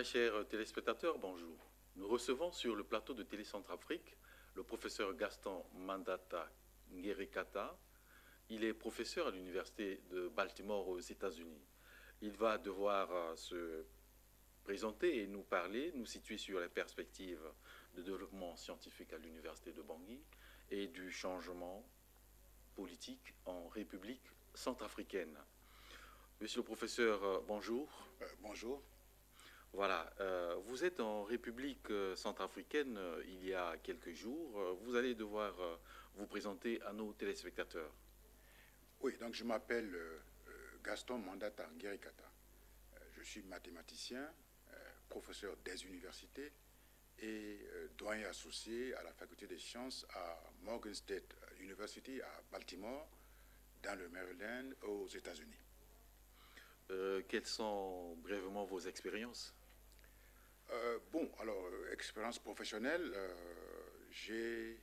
Très chers téléspectateurs, bonjour. Nous recevons sur le plateau de Télécentre-Afrique le professeur Gaston Mandata Ngerekata. Il est professeur à l'université de Baltimore aux États-Unis. Il va devoir se présenter et nous parler, nous situer sur les perspectives de développement scientifique à l'université de Bangui et du changement politique en République centrafricaine. Monsieur le professeur, bonjour. Bonjour. Voilà, vous êtes en République centrafricaine il y a quelques jours. Vous allez devoir vous présenter à nos téléspectateurs. Oui, donc je m'appelle Gaston Mandata Ngerekata. Je suis mathématicien, professeur des universités et doyen associé à la faculté des sciences à Morgan State University à Baltimore, dans le Maryland, aux États-Unis. Quelles sont brièvement vos expériences? Bon, alors, expérience professionnelle, j'ai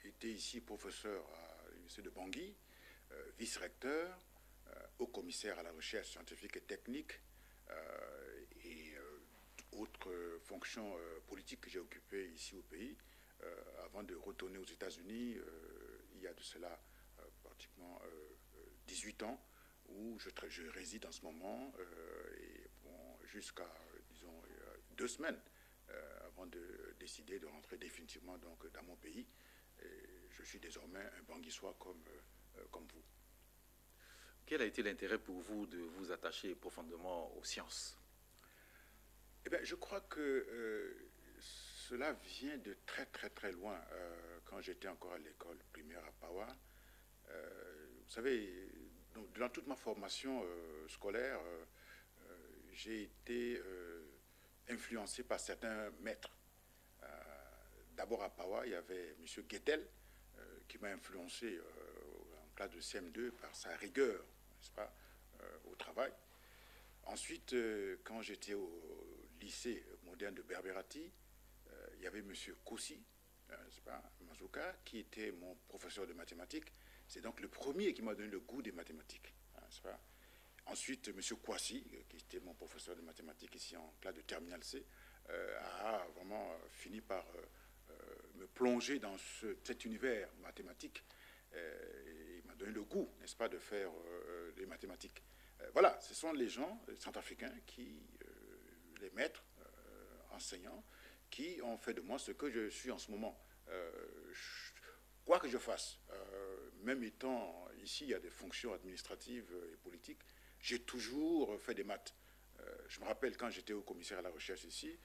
été ici professeur à l'université de Bangui, vice-recteur, haut commissaire à la recherche scientifique et technique et autres fonctions politiques que j'ai occupées ici au pays avant de retourner aux États-Unis il y a de cela pratiquement 18 ans où je réside en ce moment et bon, jusqu'à, disons, 2 semaines avant de décider de rentrer définitivement donc, dans mon pays. Et je suis désormais un Banguissois comme vous. Quel a été l'intérêt pour vous de vous attacher profondément aux sciences? Eh bien, je crois que cela vient de très loin. Quand j'étais encore à l'école primaire à Pawa, vous savez, donc, durant toute ma formation scolaire, j'ai été influencé par certains maîtres. D'abord à Pawa, il y avait M. Guettel, qui m'a influencé en classe de CM2 par sa rigueur, n'est-ce pas, au travail. Ensuite, quand j'étais au lycée moderne de Berberati, il y avait M. Kossi, n'est-ce pas, Mazouka, qui était mon professeur de mathématiques. C'est donc le premier qui m'a donné le goût des mathématiques, n'est-ce pas. Ensuite, M. Kouassi, qui était mon professeur de mathématiques ici en classe de terminale C, a vraiment fini par me plonger dans cet univers mathématique. Il m'a donné le goût, n'est-ce pas, de faire les mathématiques. Voilà, ce sont les gens centrafricains les maîtres, enseignants, qui ont fait de moi ce que je suis en ce moment. Quoi que je fasse, même étant ici, il y a des fonctions administratives et politiques, j'ai toujours fait des maths. Je me rappelle quand j'étais au commissaire à la recherche ici,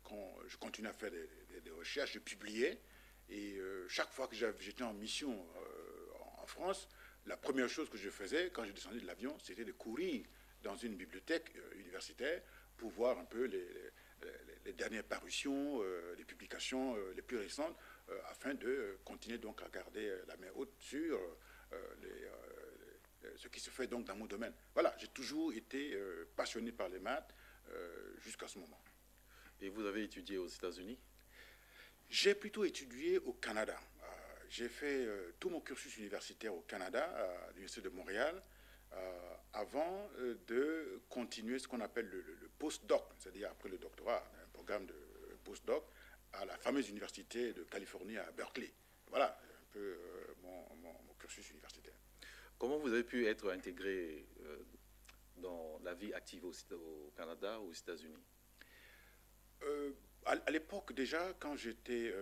quand je continuais à faire des recherches, je publiais, et chaque fois que j'étais en mission en France, la première chose que je faisais quand je descendais de l'avion, c'était de courir dans une bibliothèque universitaire pour voir un peu les dernières parutions, les publications les plus récentes, afin de continuer donc à garder la main haute sur ce qui se fait donc dans mon domaine. Voilà, j'ai toujours été passionné par les maths jusqu'à ce moment. Et vous avez étudié aux États-Unis? J'ai plutôt étudié au Canada. J'ai fait tout mon cursus universitaire au Canada, à l'Université de Montréal, avant de continuer ce qu'on appelle le post-doc, c'est-à-dire après le doctorat, un programme de post-doc à la fameuse université de Californie à Berkeley. Voilà un peu mon cursus universitaire. Comment vous avez pu être intégré dans la vie active au Canada ou aux États-Unis? À l'époque, déjà, quand j'étais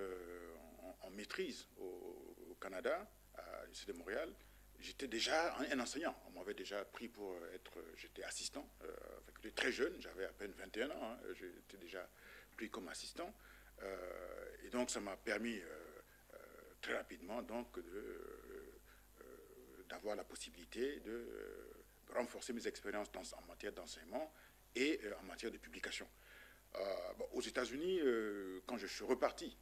en maîtrise au Canada, à l'Université de Montréal, j'étais déjà un enseignant. On m'avait déjà pris pour être... J'étais assistant, j'étais très jeune, j'avais à peine 21 ans, hein, j'étais déjà pris comme assistant. Et donc, ça m'a permis très rapidement donc, d'avoir la possibilité de renforcer mes expériences en matière d'enseignement et en matière de publication. Bon, aux États-Unis, quand je suis reparti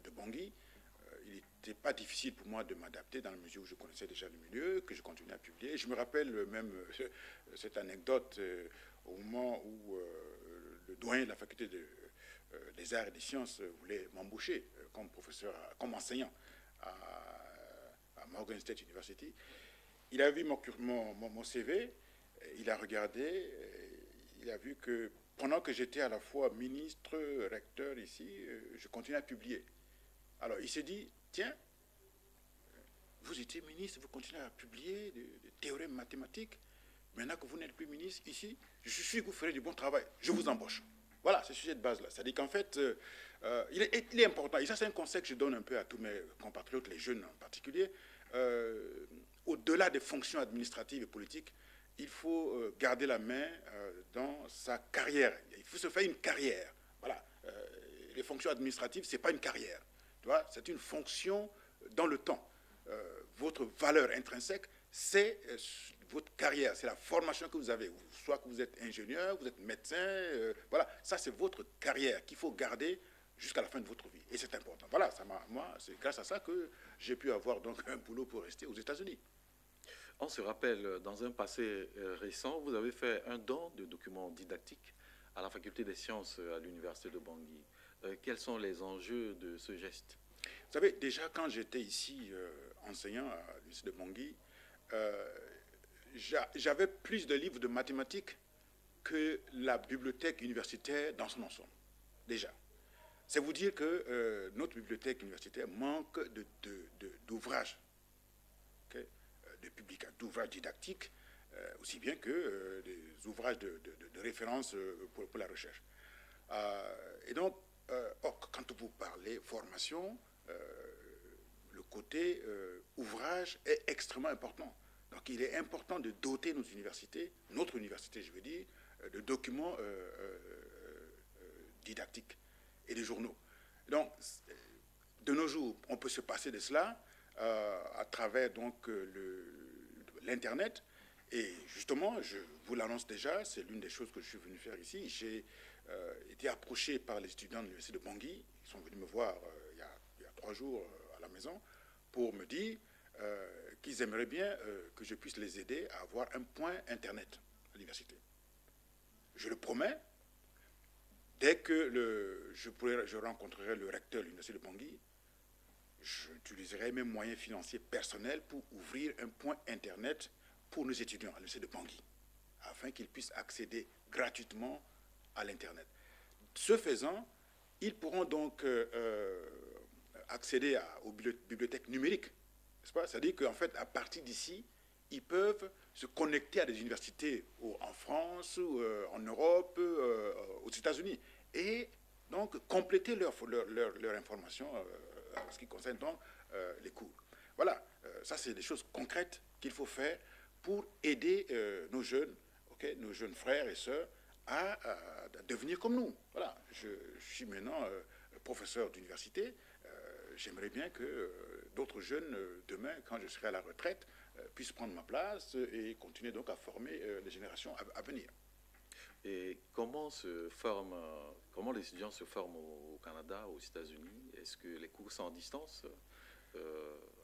de Bangui, il n'était pas difficile pour moi de m'adapter dans la mesure où je connaissais déjà le milieu, que je continuais à publier. Je me rappelle même cette anecdote au moment où le doyen de la faculté des arts et des sciences voulait m'embaucher comme professeur, comme enseignant à Morgan State University. Il a vu mon CV, il a regardé, il a vu que pendant que j'étais à la fois ministre, recteur ici, je continuais à publier. Alors, il s'est dit, tiens, vous étiez ministre, vous continuez à publier des théorèmes mathématiques. Maintenant que vous n'êtes plus ministre ici, je suis sûr que vous ferez du bon travail. Je vous embauche. Voilà, c'est sur cette base-là. C'est-à-dire qu'en fait, il est important, et ça c'est un conseil que je donne un peu à tous mes compatriotes, les jeunes en particulier, au-delà des fonctions administratives et politiques, il faut garder la main dans sa carrière. Il faut se faire une carrière. Voilà. Les fonctions administratives, ce n'est pas une carrière. C'est une fonction dans le temps. Votre valeur intrinsèque, c'est votre carrière, c'est la formation que vous avez. Soit que vous êtes ingénieur, vous êtes médecin, voilà, ça c'est votre carrière qu'il faut garder jusqu'à la fin de votre vie. Et c'est important. Voilà, moi, c'est grâce à ça que j'ai pu avoir donc un boulot pour rester aux États-Unis. On se rappelle, dans un passé récent, vous avez fait un don de documents didactiques à la faculté des sciences à l'université de Bangui. Quels sont les enjeux de ce geste? Vous savez, déjà quand j'étais ici enseignant à l'université de Bangui, j'avais plus de livres de mathématiques que la bibliothèque universitaire dans son ensemble. Déjà. C'est vous dire que notre bibliothèque universitaire manque d'ouvrages, okay, d'ouvrages didactiques, aussi bien que des ouvrages de référence pour la recherche. Et donc, quand vous parlez formation, le côté ouvrage est extrêmement important. Donc il est important de doter nos universités, notre université je veux dire, de documents didactiques et de journaux. Donc de nos jours, on peut se passer de cela à travers donc l'Internet. Et justement, je vous l'annonce déjà, c'est l'une des choses que je suis venu faire ici. J'ai été approché par les étudiants de l'université de Bangui. Ils sont venus me voir il y a 3 jours à la maison pour me dire qu'ils aimeraient bien que je puisse les aider à avoir un point Internet à l'université. Je le promets, dès que je rencontrerai le recteur de l'université de Bangui, j'utiliserai mes moyens financiers personnels pour ouvrir un point Internet pour nos étudiants à l'université de Bangui, afin qu'ils puissent accéder gratuitement à l'Internet. Ce faisant, ils pourront donc accéder aux bibliothèques numériques. C'est-à-dire qu'en fait, à partir d'ici, ils peuvent se connecter à des universités en France, en Europe, aux États-Unis, et donc compléter leur information en ce qui concerne donc les cours. Voilà, ça c'est des choses concrètes qu'il faut faire pour aider nos jeunes frères et sœurs à devenir comme nous. Voilà, je suis maintenant professeur d'université. J'aimerais bien que d'autres jeunes, demain, quand je serai à la retraite, puissent prendre ma place et continuer donc à former les générations à venir. Et comment les étudiants se forment au Canada, aux États-Unis? Est-ce que les cours sont en distance,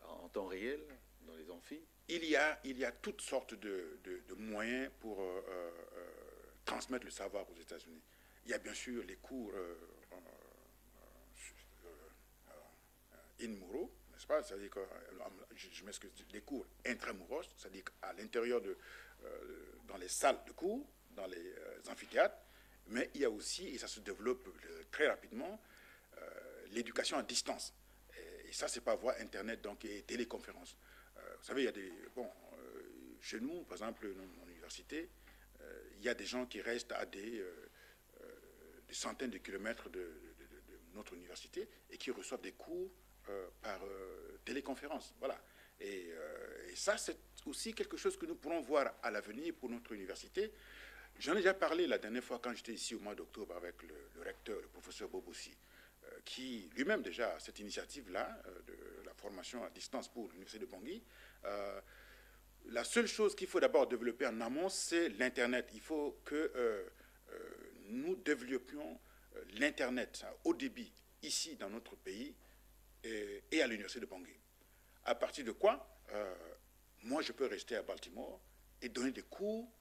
en temps réel, dans les amphis? Il y a toutes sortes de moyens pour transmettre le savoir aux États-Unis. Il y a bien sûr les cours in-muro, n'est-ce pas? C'est-à-dire que, je m'excuse, les cours intramuros, c'est-à-dire à l'intérieur dans les salles de cours, dans les amphithéâtres, mais il y a aussi, et ça se développe très rapidement, l'éducation à distance. Et ça, c'est par voie Internet donc, et téléconférence. Vous savez, il y a chez nous, par exemple, dans mon université, il y a des gens qui restent à des centaines de kilomètres de notre université et qui reçoivent des cours par téléconférence. Voilà. Et ça, c'est aussi quelque chose que nous pourrons voir à l'avenir pour notre université. J'en ai déjà parlé la dernière fois quand j'étais ici au mois d'octobre avec le recteur, le professeur Bobossi, qui lui-même déjà a cette initiative-là de la formation à distance pour l'université de Bangui. La seule chose qu'il faut d'abord développer en amont, c'est l'Internet. Il faut que nous développions l'Internet à haut débit ici dans notre pays et à l'université de Bangui. À partir de quoi, moi je peux rester à Baltimore et donner des cours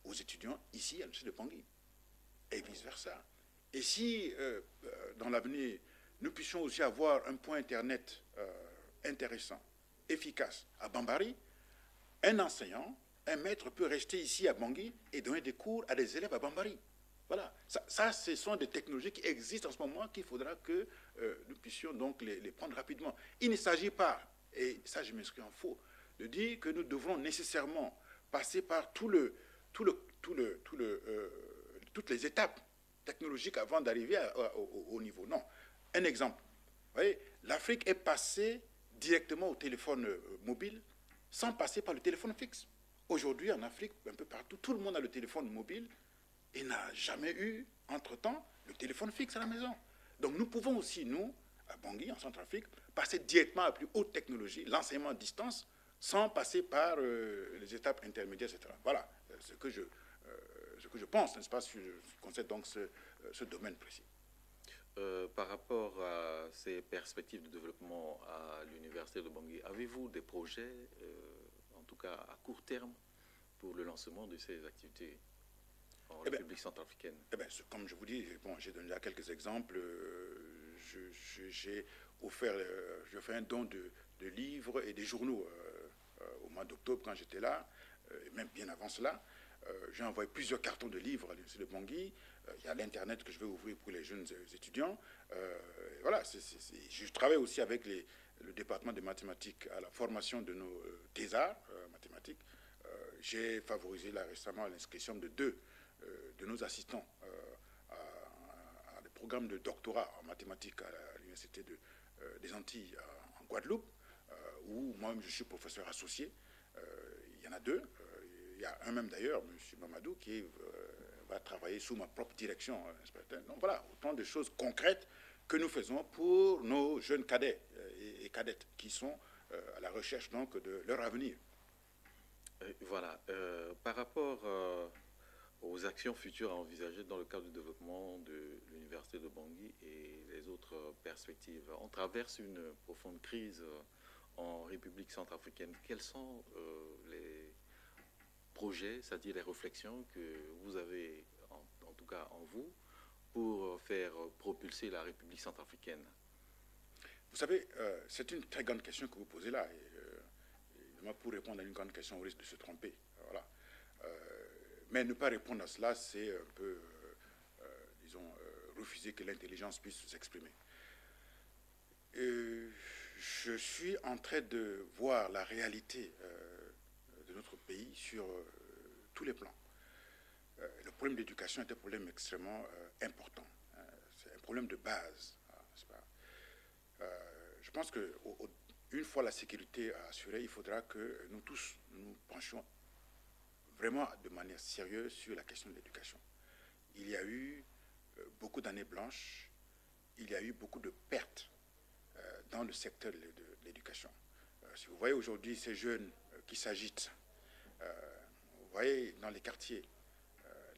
aux étudiants ici à l'université de Bangui et vice-versa. Et si dans l'avenir nous puissions aussi avoir un point Internet intéressant, efficace à Bambari, un enseignant un maître peut rester ici à Bangui et donner des cours à des élèves à Bambari. Voilà, ça ce sont des technologies qui existent en ce moment qu'il faudra que nous puissions donc les prendre rapidement. Il ne s'agit pas, et ça je m'inscris en faux, de dire que nous devrons nécessairement passer par toutes les étapes technologiques avant d'arriver au niveau. Non. Un exemple. Vous voyez, l'Afrique est passée directement au téléphone mobile sans passer par le téléphone fixe. Aujourd'hui, en Afrique, un peu partout, tout le monde a le téléphone mobile et n'a jamais eu, entre-temps, le téléphone fixe à la maison. Donc nous pouvons aussi, nous, à Bangui, en Centrafrique, passer directement à la plus haute technologie, l'enseignement à distance, sans passer par les étapes intermédiaires, etc. Voilà ce que je pense, n'est-ce pas, sur ce qui concerne donc ce domaine précis. Par rapport à ces perspectives de développement à l'université de Bangui, avez-vous des projets, en tout cas à court terme, pour le lancement de ces activités en République centrafricaine? Comme je vous dis, bon, j'ai donné là quelques exemples. J'ai offert, je fais un don de livres et des journaux au mois d'octobre quand j'étais là, et même bien avant cela. J'ai envoyé plusieurs cartons de livres à l'université de Bangui. Il y a l'Internet que je vais ouvrir pour les jeunes étudiants. Voilà, je travaille aussi avec le département de mathématiques à la formation de nos thésards mathématiques. J'ai favorisé là récemment l'inscription de deux de nos assistants à des programmes de doctorat en mathématiques à l'université des Antilles en Guadeloupe, où moi-même je suis professeur associé. Il y en a deux. Il y a un même d'ailleurs, M. Mamadou, qui va travailler sous ma propre direction. Donc voilà, autant de choses concrètes que nous faisons pour nos jeunes cadets et cadettes qui sont à la recherche donc de leur avenir. Voilà. Par rapport aux actions futures à envisager dans le cadre du développement de l'université de Bangui et les autres perspectives, on traverse une profonde crise en République centrafricaine. Quels sont les projets, c'est-à-dire les réflexions que vous avez, en tout cas en vous, pour faire propulser la République centrafricaine? Vous savez, c'est une très grande question que vous posez là. Et pour répondre à une grande question, on risque de se tromper. Voilà. Mais ne pas répondre à cela, c'est un peu, disons, refuser que l'intelligence puisse s'exprimer. Je suis en train de voir la réalité de notre pays sur tous les plans. Le problème d'éducation est un problème extrêmement important. C'est un problème de base. Je pense qu'une fois la sécurité assurée, il faudra que nous tous nous penchions vraiment de manière sérieuse sur la question de l'éducation. Il y a eu beaucoup d'années blanches, il y a eu beaucoup de pertes dans le secteur de l'éducation. Si vous voyez aujourd'hui ces jeunes qui s'agitent, vous voyez dans les quartiers,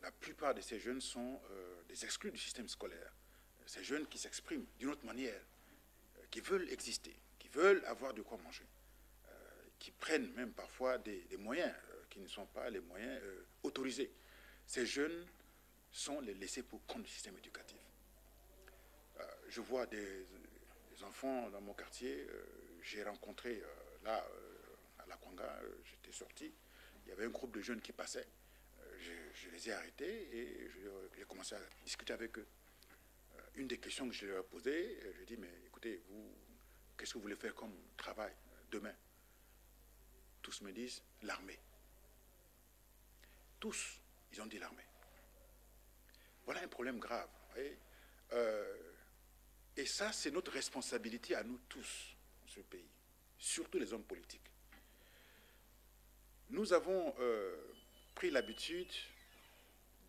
la plupart de ces jeunes sont des exclus du système scolaire. Ces jeunes qui s'expriment d'une autre manière, qui veulent exister, qui veulent avoir de quoi manger, qui prennent même parfois des moyens qui ne sont pas les moyens autorisés. Ces jeunes sont les laissés pour compte du système éducatif. Je vois des enfants dans mon quartier. J'ai rencontré là, à La Kwanga, j'étais sorti, il y avait un groupe de jeunes qui passaient. Je les ai arrêtés et j'ai commencé à discuter avec eux. Une des questions que je leur ai posées, je lui ai dit, mais écoutez, vous, qu'est-ce que vous voulez faire comme travail demain? Tous me disent l'armée. Tous, ils ont dit l'armée. Voilà un problème grave. Vous voyez, et ça, c'est notre responsabilité à nous tous, dans ce pays, surtout les hommes politiques. Nous avons pris l'habitude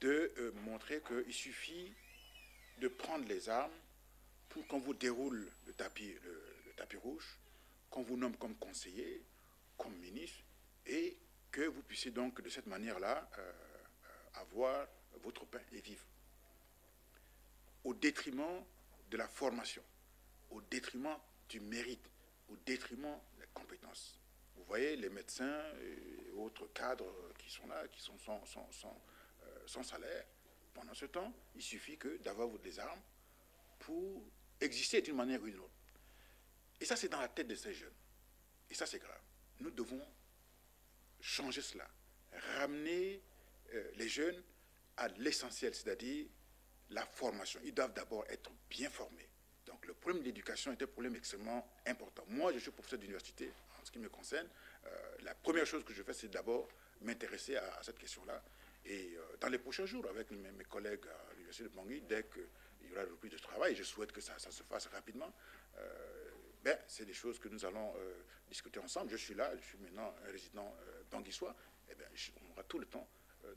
de montrer qu'il suffit de prendre les armes pour qu'on vous déroule le tapis rouge, qu'on vous nomme comme conseiller, comme ministre, et que vous puissiez donc de cette manière-là avoir votre pain et vivre. Au détriment de la formation, au détriment du mérite, au détriment des compétences. Vous voyez les médecins et autres cadres qui sont là, qui sont sans salaire. Pendant ce temps, il suffit que d'avoir des armes pour exister d'une manière ou d'une autre. Et ça, c'est dans la tête de ces jeunes. Et ça, c'est grave. Nous devons changer cela. ramener les jeunes à l'essentiel, c'est-à-dire la formation. Ils doivent d'abord être bien formés. Donc le problème de l'éducation est un problème extrêmement important. Moi, je suis professeur d'université. En ce qui me concerne, la première chose que je fais, c'est d'abord m'intéresser à cette question-là. Et dans les prochains jours, avec mes collègues à l'université de Bangui, dès qu'il y aura le plus de travail, je souhaite que ça se fasse rapidement, c'est des choses que nous allons discuter ensemble. Je suis là, je suis maintenant un résident banguissois, on aura tout le temps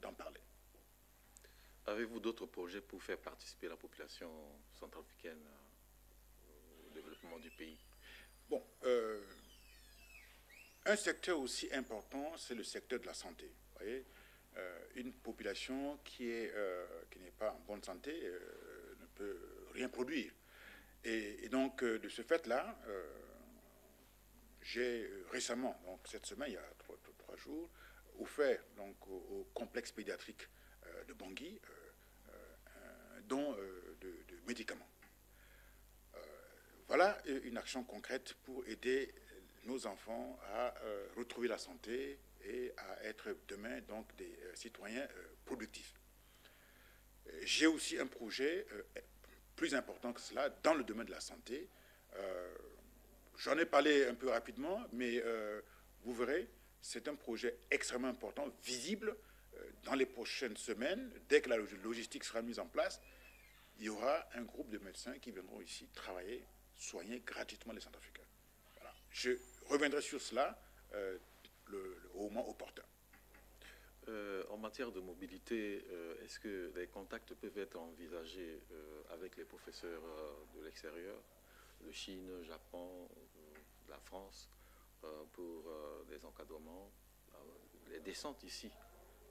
d'en parler. Avez-vous d'autres projets pour faire participer la population centrafricaine au développement du pays? Bon, un secteur aussi important, c'est le secteur de la santé. Vous voyez, une population qui n'est pas en bonne santé ne peut rien produire. Et donc, de ce fait-là, j'ai récemment, donc cette semaine, il y a trois jours, offert donc, au complexe pédiatrique de Bangui un don de médicaments. Voilà une action concrète pour aider nos enfants à retrouver la santé et à être demain donc des citoyens productifs. J'ai aussi un projet plus important que cela dans le domaine de la santé. J'en ai parlé un peu rapidement, mais vous verrez, c'est un projet extrêmement important, visible. Dans les prochaines semaines, dès que la logistique sera mise en place, il y aura un groupe de médecins qui viendront ici travailler, soigner gratuitement les Centrafricains. Voilà. Je reviendrai sur cela au moment opportun. En matière de mobilité, est-ce que les contacts peuvent être envisagés avec les professeurs de l'extérieur, de Chine, Japon, la France, pour des encadrements, les descentes ici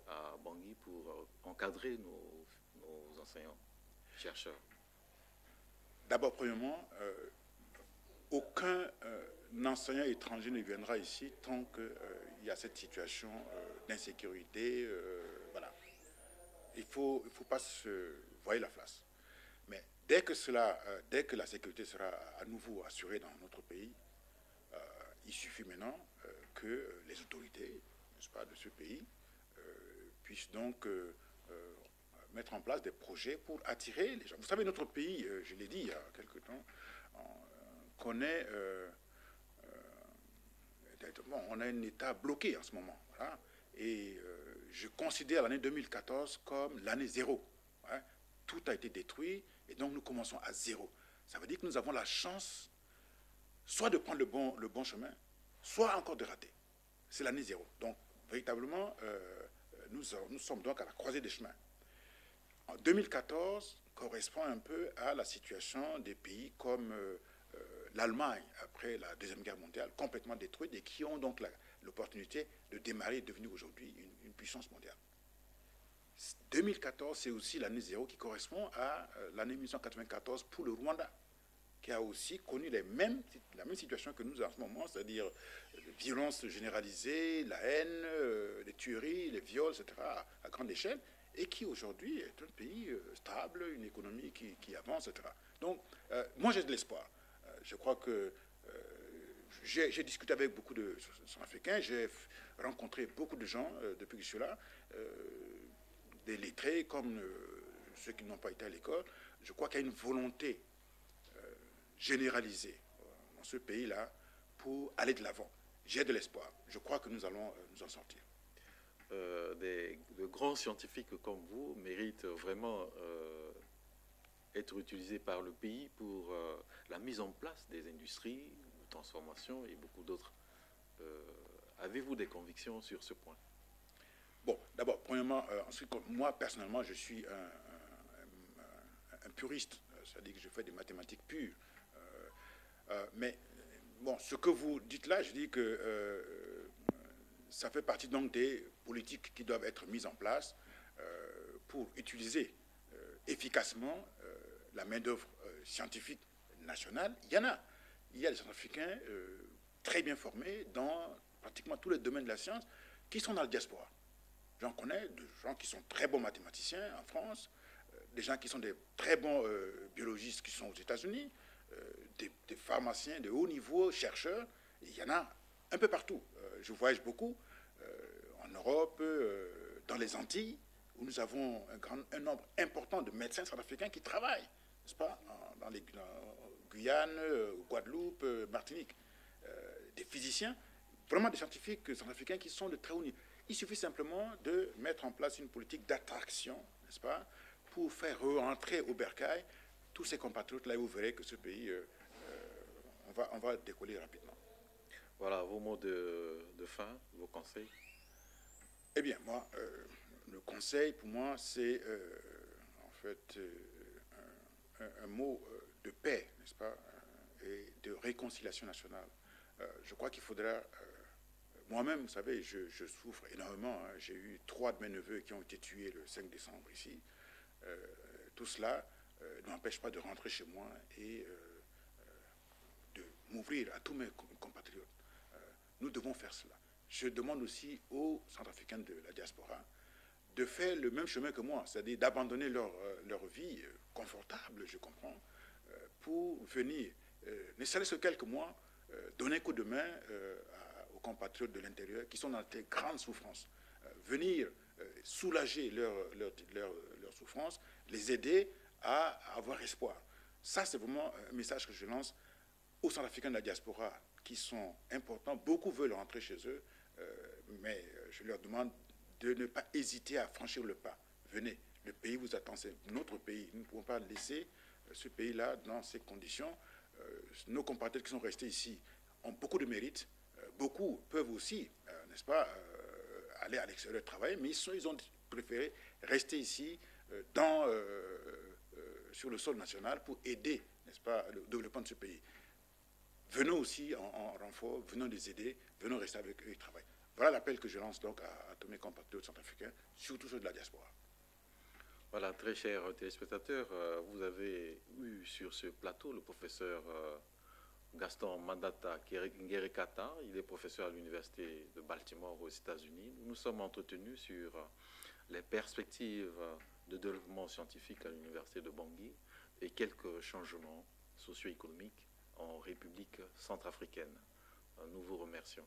à Bangui pour encadrer nos enseignants, chercheurs? D'abord, premièrement, aucun enseignant étranger ne viendra ici tant qu'il y a cette situation d'insécurité. Voilà. Il faut pas se voiler la face. Mais dès que la sécurité sera à nouveau assurée dans notre pays, il suffit maintenant que les autorités, n'est-ce pas, de ce pays puissent donc mettre en place des projets pour attirer les gens. Vous savez, notre pays, je l'ai dit il y a quelque temps, connaît, on a un État bloqué en ce moment. Voilà, et je considère l'année 2014 comme l'année zéro. Hein, tout a été détruit et donc nous commençons à zéro. Ça veut dire que nous avons la chance soit de prendre le bon chemin, soit encore de rater. C'est l'année zéro. Donc, véritablement, nous sommes donc à la croisée des chemins. En 2014 correspond un peu à la situation des pays comme l'Allemagne, après la Deuxième Guerre mondiale, complètement détruite, et qui ont donc l'opportunité de démarrer et de devenir aujourd'hui une puissance mondiale. 2014, c'est aussi l'année zéro qui correspond à l'année 1994 pour le Rwanda, qui a aussi connu la même situation que nous en ce moment, c'est-à-dire violence généralisée, la haine, les tueries, les viols, etc., à grande échelle, et qui aujourd'hui est un pays stable, une économie qui avance, etc. Donc, moi j'ai de l'espoir. Je crois que j'ai discuté avec beaucoup de Centrafricains, j'ai rencontré beaucoup de gens depuis que je suis là, des lettrés comme ceux qui n'ont pas été à l'école. Je crois qu'il y a une volonté généralisée dans ce pays-là pour aller de l'avant. J'ai de l'espoir. Je crois que nous allons nous en sortir. De grands scientifiques comme vous méritent vraiment être utilisés par le pays pour la mise en place des industries de transformation et beaucoup d'autres. Avez-vous des convictions sur ce point? Bon, d'abord, premièrement, moi, personnellement, je suis un puriste, c'est-à-dire que je fais des mathématiques pures. Mais, bon, ce que vous dites là, je dis que ça fait partie donc des politiques qui doivent être mises en place pour utiliser efficacement la main-d'œuvre scientifique nationale. Il y en a. Il y a des Centrafricains très bien formés dans pratiquement tous les domaines de la science qui sont dans la diaspora. J'en connais des gens qui sont très bons mathématiciens en France, des gens qui sont des très bons biologistes qui sont aux États-Unis, des pharmaciens de haut niveau, chercheurs. Il y en a un peu partout. Je voyage beaucoup en Europe, dans les Antilles, où nous avons un nombre important de médecins centrafricains qui travaillent, n'est-ce pas, dans les Guyane, Guadeloupe, Martinique, des physiciens, vraiment des scientifiques centrafricains qui sont de très haut niveau. Il suffit simplement de mettre en place une politique d'attraction, n'est-ce pas, pour faire rentrer au bercail tous ces compatriotes-là, et vous verrez que ce pays, on va décoller rapidement. Voilà, vos mots de fin, vos conseils. Eh bien, moi, le conseil, pour moi, c'est en fait un mot de paix, n'est-ce pas, et de réconciliation nationale. Je crois qu'il faudra... moi-même, vous savez, je souffre énormément. Hein. J'ai eu 3 de mes neveux qui ont été tués le 5 décembre ici. Tout cela ne m'empêche pas de rentrer chez moi et de m'ouvrir à tous mes compatriotes. Nous devons faire cela. Je demande aussi aux Centrafricains de la diaspora de faire le même chemin que moi, c'est-à-dire d'abandonner leur vie confortable, je comprends, pour venir, ne serait-ce que quelques mois, donner un coup de main aux compatriotes de l'intérieur qui sont dans de grandes souffrances. Venir soulager leur souffrance, les aider à avoir espoir. Ça, c'est vraiment un message que je lance aux Centrafricains de la diaspora qui sont importants. Beaucoup veulent rentrer chez eux, mais je leur demande de ne pas hésiter à franchir le pas. Venez, le pays vous attend, c'est notre pays. Nous ne pouvons pas laisser ce pays-là dans ces conditions. Nos compatriotes qui sont restés ici ont beaucoup de mérite. Beaucoup peuvent aussi, n'est-ce pas, aller à l'extérieur travailler, mais ils ont préféré rester ici sur le sol national pour aider, n'est-ce pas, le développement de ce pays. Venons aussi en renfort, venons les aider, venons rester avec eux et travailler. Voilà l'appel que je lance donc à tous mes compatriotes centrafricains, surtout ceux de la diaspora. Voilà, très chers téléspectateurs, vous avez eu sur ce plateau le professeur Gaston Mandata Ngerekata. Il est professeur à l'Université de Baltimore aux États-Unis. Nous nous sommes entretenus sur les perspectives de développement scientifique à l'Université de Bangui et quelques changements socio-économiques en République centrafricaine. Nous vous remercions.